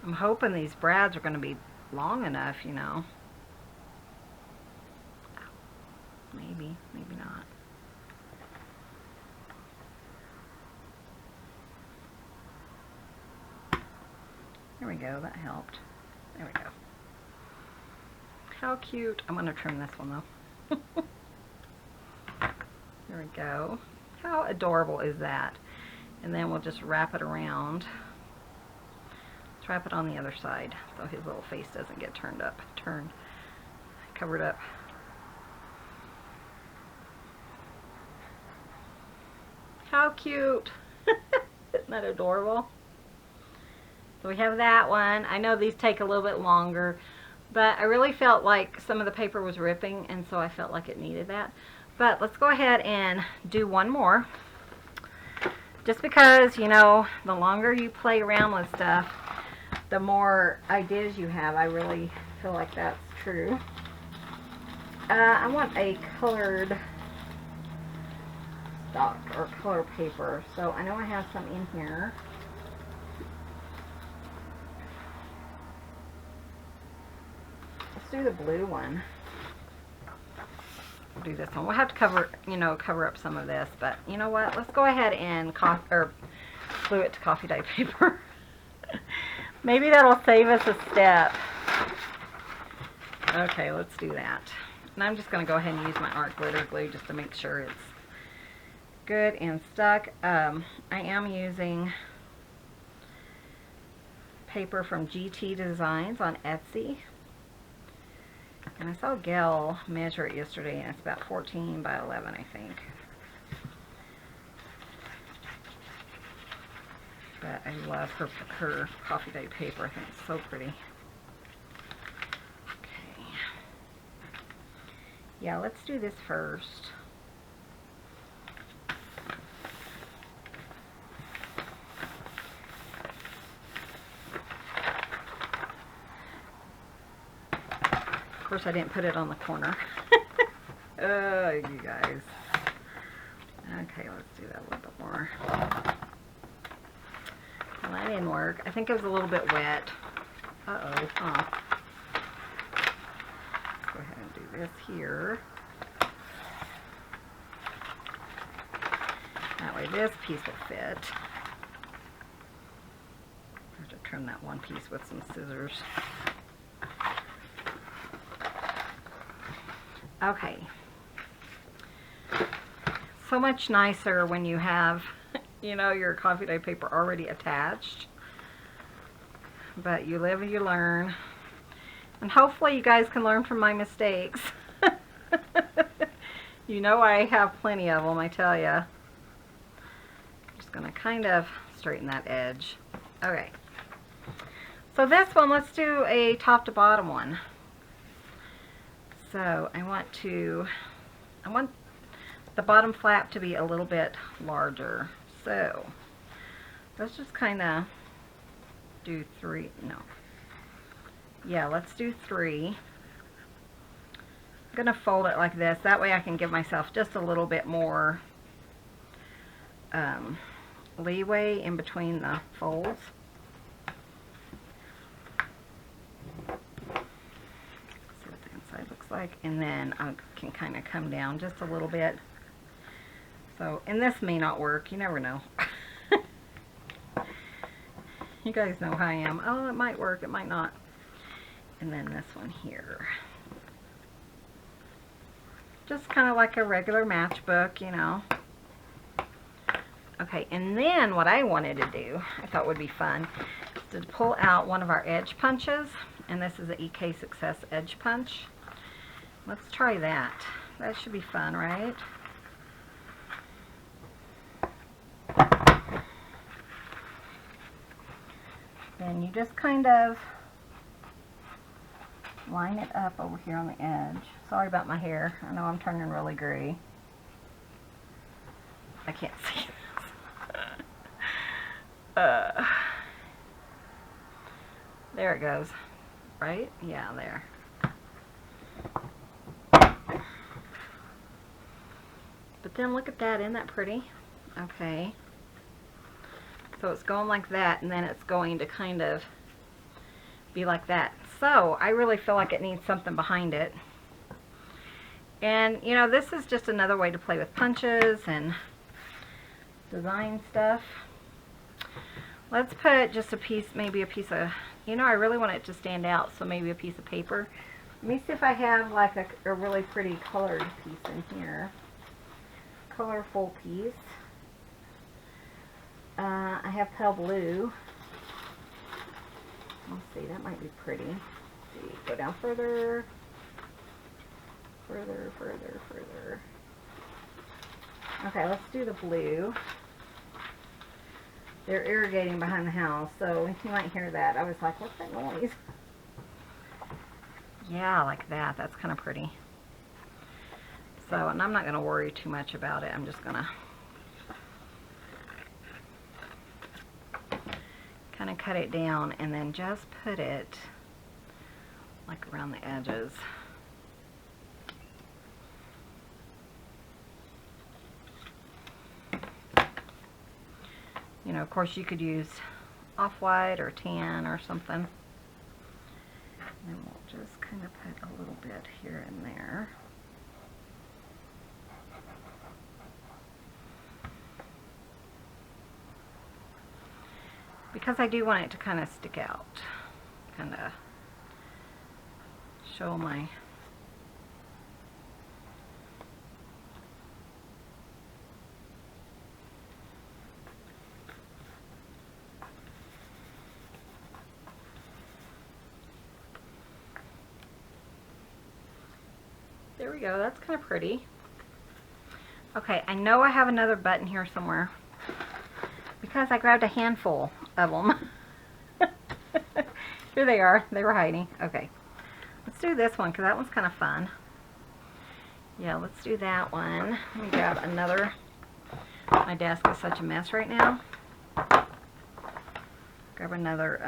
I'm hoping these brads are going to be long enough, you know. Maybe, maybe not. There we go, that helped. There we go. How cute. I'm going to trim this one though. There we go. How adorable is that? And then we'll just wrap it around. Let's wrap it on the other side so his little face doesn't get covered up. How cute. Isn't that adorable? So we have that one. I know these take a little bit longer, but I really felt like some of the paper was ripping, and so I felt like it needed that. But let's go ahead and do one more. Just because, you know, the longer you play around with stuff, the more ideas you have. I really feel like that's true. I want a colored stock or color paper, so I know I have some in here. Let's do the blue one. We'll do this one. We'll have to cover up some of this, but you know what? Let's go ahead and glue it to coffee dye paper. Maybe that'll save us a step. Okay, let's do that. And I'm just going to go ahead and use my art glitter glue just to make sure it's good and stuck. I am using paper from GT Designs on Etsy. And I saw Gayle measure it yesterday, and it's about 14 by 11, I think. But I love her coffee dye paper. I think it's so pretty. Okay. Yeah, let's do this first. Of course, I didn't put it on the corner. Oh, you guys. Okay, let's do that a little bit more. Well, that didn't work. I think it was a little bit wet. Uh-oh. Huh. Let's go ahead and do this here. That way this piece will fit. I have to trim that one piece with some scissors. Okay. so much nicer when you have, you know, your coffee dye paper already attached. But you live and you learn. And hopefully you guys can learn from my mistakes. You know I have plenty of them, I tell ya. Just gonna kind of straighten that edge. Okay. So this one, let's do a top to bottom one. So I want the bottom flap to be a little bit larger. So let's just kind of do 3. No. Yeah, let's do 3. I'm going to fold it like this. That way I can give myself just a little bit more leeway in between the folds. See what the inside looks like. And then I can kind of come down just a little bit. So, and this may not work. You never know. You guys know how I am. Oh, it might work. It might not. And then this one here. Just kind of like a regular matchbook, you know. Okay, and then what I wanted to do, I thought would be fun, is to pull out one of our edge punches. And this is an EK Success edge punch. Let's try that. That should be fun, right? Then you just kind of line it up over here on the edge. Sorry about my hair. I know I'm turning really gray. I can't see this. There it goes. Right? Yeah, there. But then look at that. Isn't that pretty? Okay. So it's going like that, and then it's going to kind of be like that. So I really feel like it needs something behind it. And you know, this is just another way to play with punches and design stuff. Let's put just a piece, maybe a piece of, you know, I really want it to stand out, so maybe a piece of paper. Let me see if I have like a really pretty colored piece in here. Colorful piece. I have pale blue. Let's see, that might be pretty. Let's see, go down further. Further, further, further. Okay, let's do the blue. They're irrigating behind the house, so you might hear that. I was like, what's that noise? Yeah, like that. That's kind of pretty. So, and I'm not going to worry too much about it. I'm just going to kind of cut it down and then just put it like around the edges. You know, of course you could use off-white or tan or something. And then we'll just kind of put a little bit here and there. Because I do want it to kind of stick out. Kind of show my... There we go, that's kind of pretty. Okay, I know I have another button here somewhere because I grabbed a handful of them. Here they are, they were hiding. Okay, let's do this one because that one's kind of fun. Yeah, let's do that one. Let me grab another. My desk is such a mess right now. Grab another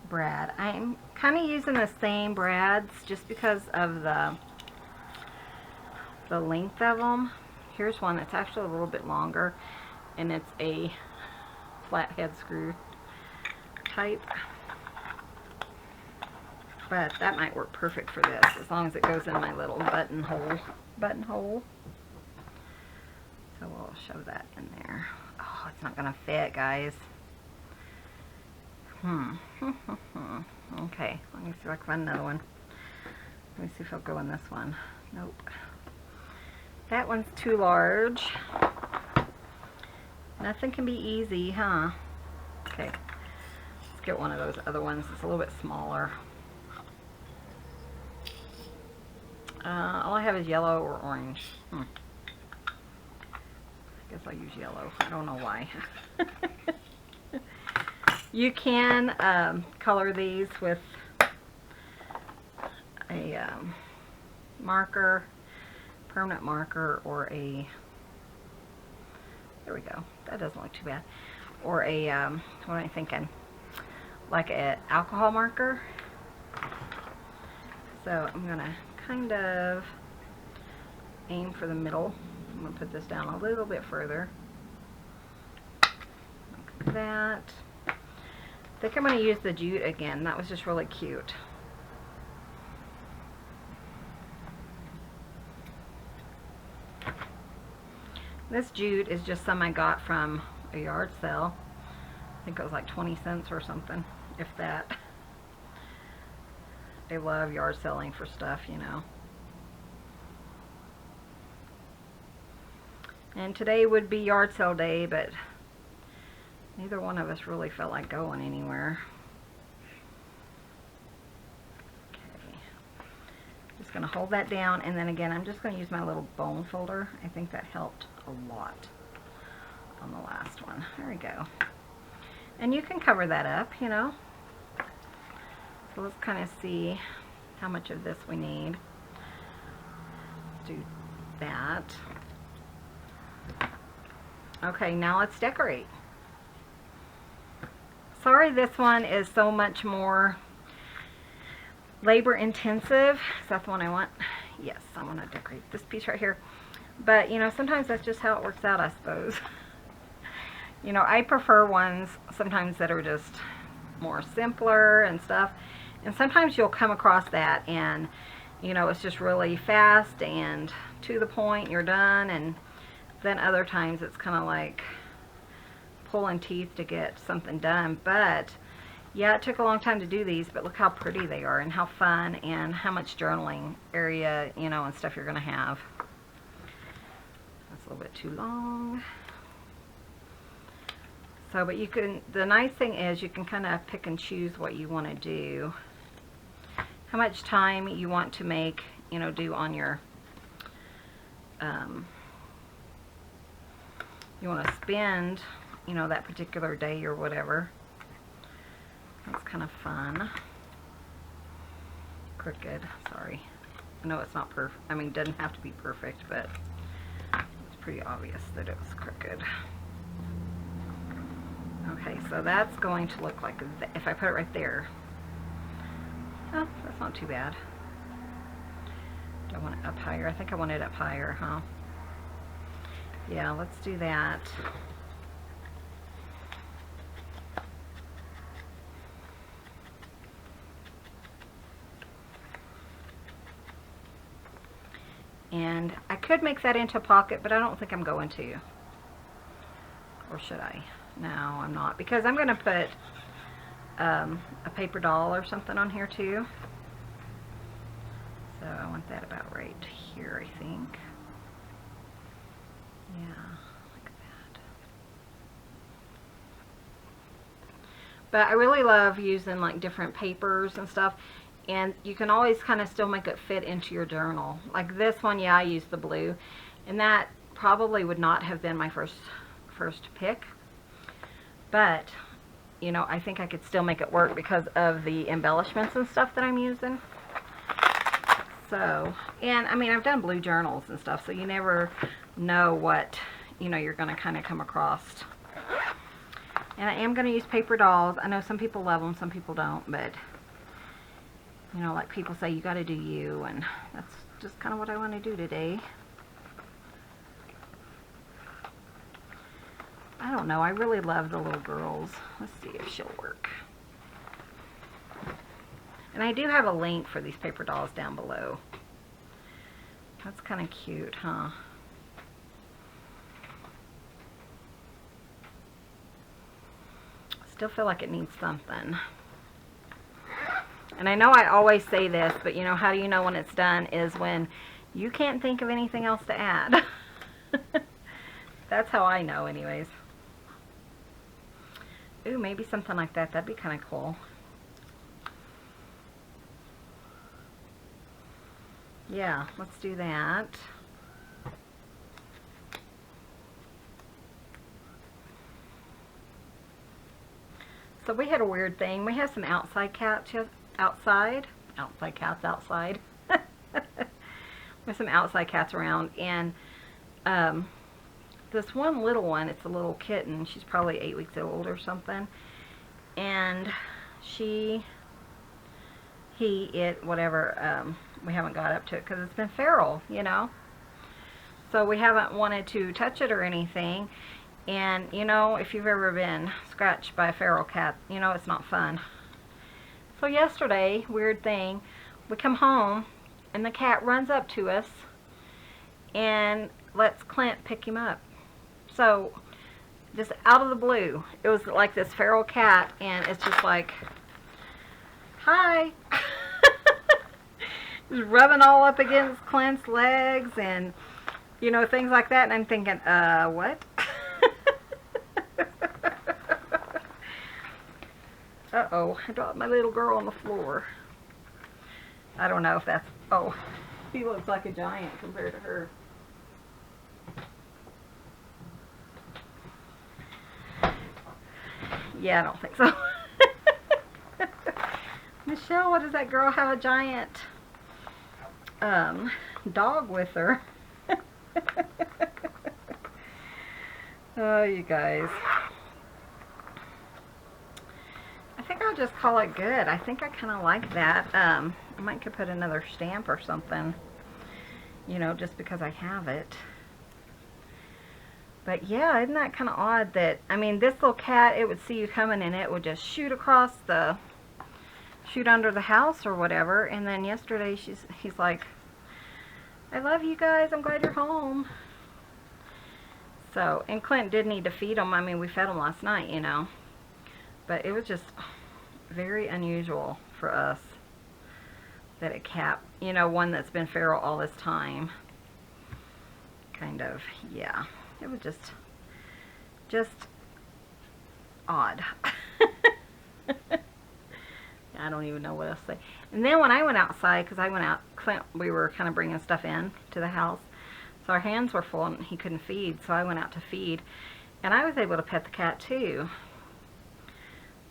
brad. I'm kind of using the same brads just because of the length of them. Here's one that's actually a little bit longer, and it's a flathead screw type. But that might work perfect for this, as long as it goes in my little buttonhole. So we'll show that in there. Oh, it's not gonna fit, guys. Okay, let me see if I can find another one. Let me see if I'll go in this one. Nope. That one's too large. Nothing can be easy, huh? Okay, let's get one of those other ones. It's a little bit smaller. All I have is yellow or orange. I guess I'll use yellow. I don't know why. You can color these with a marker, permanent marker, or a, there we go, that doesn't look too bad, or a, what am I thinking, like an alcohol marker. So I'm going to kind of aim for the middle. I'm going to put this down a little bit further, like that. I think I'm going to use the jute again. That was just really cute. This jute is just some I got from a yard sale. I think it was like 20 cents or something, if that. They love yard selling for stuff, you know. And today would be yard sale day, but neither one of us really felt like going anywhere. Okay. Just going to hold that down, and then again, I'm just going to use my little bone folder. I think that helped a lot on the last one. There we go. And you can cover that up, you know. So let's kind of see how much of this we need. Do that. Okay, now let's decorate. Sorry, this one is so much more labor intensive. Is that the one I want? Yes, I want to decorate this piece right here. But, you know, sometimes that's just how it works out, I suppose. You know, I prefer ones sometimes that are just more simpler and stuff. And sometimes you'll come across that and, you know, it's just really fast and to the point, you're done. And then other times it's kind of like pulling teeth to get something done. But, yeah, it took a long time to do these, but look how pretty they are and how fun and how much journaling area, you know, and stuff you're going to have. That's a little bit too long. So, but you can, the nice thing is you can kind of pick and choose what you want to do. How much time you want to make, you know, do on your, you want to spend, you know, that particular day or whatever. That's kind of fun. Crooked, sorry. I know it's not perfect. I mean, it doesn't have to be perfect, but it's pretty obvious that it was crooked. Okay, so that's going to look like, if I put it right there. Oh, that's not too bad. Do I want it up higher? I think I want it up higher, huh? Yeah, let's do that. And I could make that into a pocket, but I don't think I'm going to. Or should I? No, I'm not. Because I'm going to put a paper doll or something on here too. So I want that about right here, I think. Yeah, like that. But I really love using like different papers and stuff. And you can always kind of still make it fit into your journal. Like this one, yeah, I used the blue. And that probably would not have been my first pick. But, you know, I think I could still make it work because of the embellishments and stuff that I'm using. So, and I mean, I've done blue journals and stuff, so you never know what, you know, you're going to kind of come across. And I am going to use paper dolls. I know some people love them, some people don't, but, you know, like people say, you got to do you, and that's just kind of what I want to do today. I don't know, I really love the little girls. Let's see if she'll work. And I do have a link for these paper dolls down below. That's kind of cute, huh? Still feel like it needs something. And I know I always say this, but you know, how do you know when it's done is when You can't think of anything else to add. That's how I know anyways. Ooh, maybe something like that. That'd be kind of cool. Yeah, let's do that. So we had a weird thing. We have some outside cats outside. Outside cats outside. With some outside cats around. And this one little one, it's a little kitten. She's probably 8 weeks old or something. And whatever, we haven't got up to it because it's been feral, you know. So we haven't wanted to touch it or anything. And, you know, if you've ever been scratched by a feral cat, you know it's not fun. So yesterday, weird thing, we come home and the cat runs up to us and lets Clint pick him up. So, just out of the blue, it was like this feral cat, and it's just like, hi. Just rubbing all up against Clint's legs and, you know, things like that. And I'm thinking, what? Uh-oh, I dropped my little girl on the floor. I don't know if that's, oh, he looks like a giant compared to her. Yeah, I don't think so. Michelle, what does that girl have a giant dog with her? Oh, you guys. I think I'll just call it good. I think I kind of like that. I might could put another stamp or something, you know, just because I have it. But yeah, isn't that kind of odd that, I mean, this little cat, it would see you coming and it would just shoot under the house or whatever. And then yesterday he's like, I love you guys, I'm glad you're home. So, and Clint did need to feed him. I mean, we fed him last night, you know. But it was just very unusual for us that a cat, you know, one that's been feral all this time, kind of, yeah. It was just odd. I don't even know what else to say. And then when I went outside, because I went out, Clint, we were kind of bringing stuff in to the house. So our hands were full and he couldn't feed. So I went out to feed. And I was able to pet the cat too.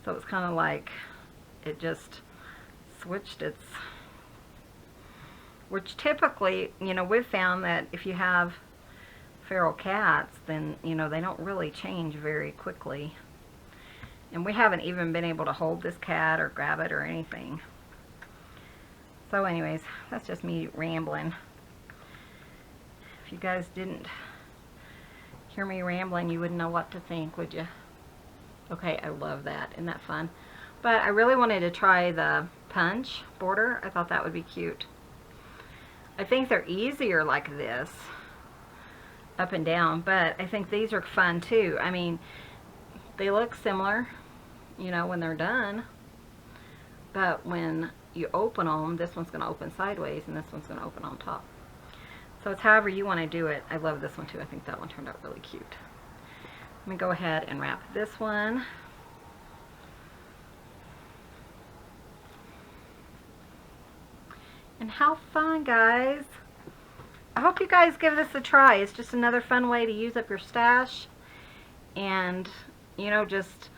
So it was kind of like it just switched its... Which typically, you know, we've found that if you have feral cats, then, you know, they don't really change very quickly. And we haven't even been able to hold this cat or grab it or anything. So anyways, that's just me rambling. If you guys didn't hear me rambling, you wouldn't know what to think, would you? Okay, I love that. Isn't that fun? But I really wanted to try the punch border. I thought that would be cute. I think they're easier like this, up and down, but I think these are fun too. I mean, they look similar, you know, when they're done, but when you open them, this one's going to open sideways and this one's going to open on top. So it's however you want to do it. I love this one too. I think that one turned out really cute. Let me go ahead and wrap this one. And how fun, guys. I hope you guys give this a try. It's just another fun way to use up your stash. And, you know, just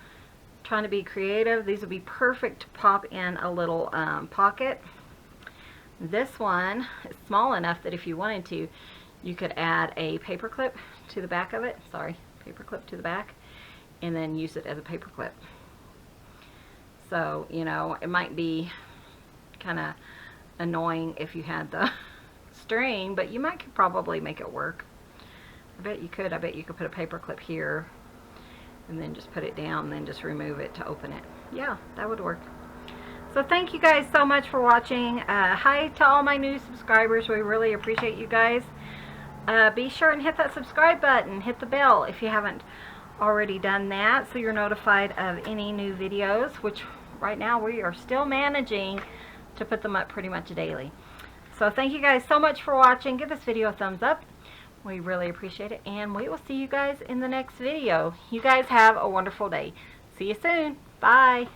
trying to be creative. These would be perfect to pop in a little pocket. This one is small enough that if you wanted to, you could add a paper clip to the back of it. Sorry, paper clip to the back. And then use it as a paper clip. So, you know, it might be kind of annoying if you had the string, but you might could probably make it work. I bet you could. I bet you could put a paper clip here and then just put it down and then just remove it to open it. Yeah, that would work. So thank you guys so much for watching. Hi to all my new subscribers. We really appreciate you guys. Be sure and hit that subscribe button. Hit the bell if you haven't already done that, so you're notified of any new videos, which right now we are still managing to put them up pretty much daily. So thank you guys so much for watching. Give this video a thumbs up. We really appreciate it. And we will see you guys in the next video. You guys have a wonderful day. See you soon. Bye.